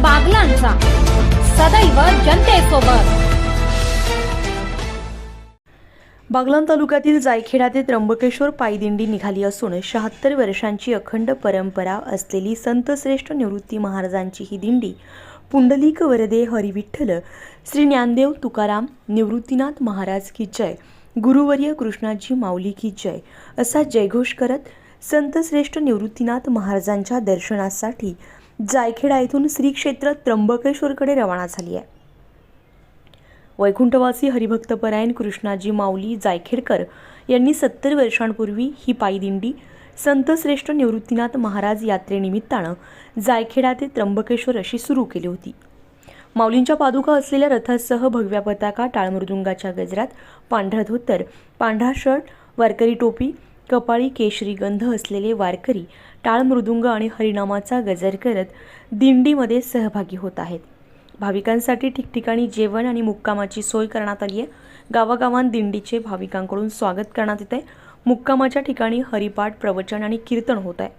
बागलांचा सदैव जनतेसोबत। बागलाण तालुक्यातील जायखेडा ते त्र्यंबकेश्वर पायदिंडी निघाली असून 76 वर्षांची अखंड परंपरा असलेली संतश्रेष्ठ निवृत्ती महाराजांची ही दिंडी पुंडलिक वरदे हरिविठ्ठल श्री ज्ञानदेव तुकाराम निवृत्तीनाथ महाराज की जय, गुरुवर्य कृष्णाजी माऊली की जय असा जयघोष करत संतश्रेष्ठ निवृत्तीनाथ महाराजांच्या दर्शनासाठी जायखेडा येथून श्री क्षेत्र त्र्यंबकेश्वरकडे रवाना झाली आहे। वैकुंठवासी हरिभक्तपरायण कृष्णाजी माऊली जायखेडकर यांनी 70 वर्षांपूर्वी ही पायदिंडी संतश्रेष्ठ निवृत्तीनाथ महाराज यात्रेनिमित्तानं जायखेडा ते त्र्यंबकेश्वर अशी सुरू केली होती। माऊलींच्या पादुका असलेल्या रथासह भगव्या पताका, टाळमृदुंगाच्या गजरात, पांढरा धोतर, पांढरा शर्ट, वारकरी टोपी, कपाळी केशरी गंध असलेले वारकरी टाळमृदुंग आणि हरिनामाचा गजर करत दिंडीमध्ये सहभागी होत आहेत। भाविकांसाठी ठिकठिकाणी जेवण आणि मुक्कामाची सोय करण्यात आली आहे। गावागावांत दिंडीचे भाविकांकडून स्वागत करण्यात येत आहे। मुक्कामाच्या ठिकाणी हरिपाठ, प्रवचन आणि कीर्तन होत आहे।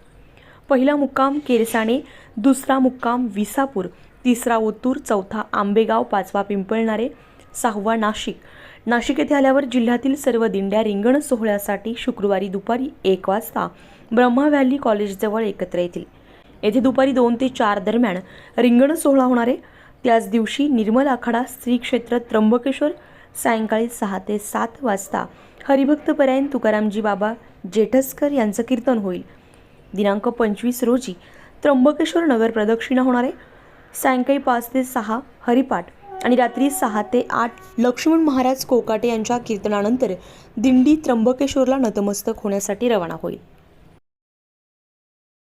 पहिला मुक्काम केरसाणे, दुसरा मुक्काम विसापूर, तिसरा ओतूर, चौथा आंबेगाव, पाचवा पिंपळणारे, सहावा नाशिक येथे आल्यावर जिल्ह्यातील सर्व दिंड्या रिंगण सोहळ्यासाठी शुक्रवारी दुपारी 1 वाजता ब्रह्मा व्हॅली कॉलेजजवळ एकत्र येतील। येथे दुपारी 2 ते 4 दरम्यान रिंगण सोहळा होणार आहे। त्याच दिवशी निर्मल आखाडा श्री क्षेत्र त्र्यंबकेश्वर सायंकाळी 6 ते 7 वाजता हरिभक्तपरायण तुकारामजी बाबा जेठसकर यांचं कीर्तन होईल। दिनांक 25 रोजी त्र्यंबकेश्वर नगर प्रदक्षिणा होणार आहे। सायंकाळी 5 ते 6 हरिपाठ आणि रात्री 6 ते 8 लक्ष्मण महाराज कोकाटे यांच्या कीर्तनानंतर दिंडी त्र्यंबकेश्वरला नतमस्तक होण्यासाठी रवाना होईल।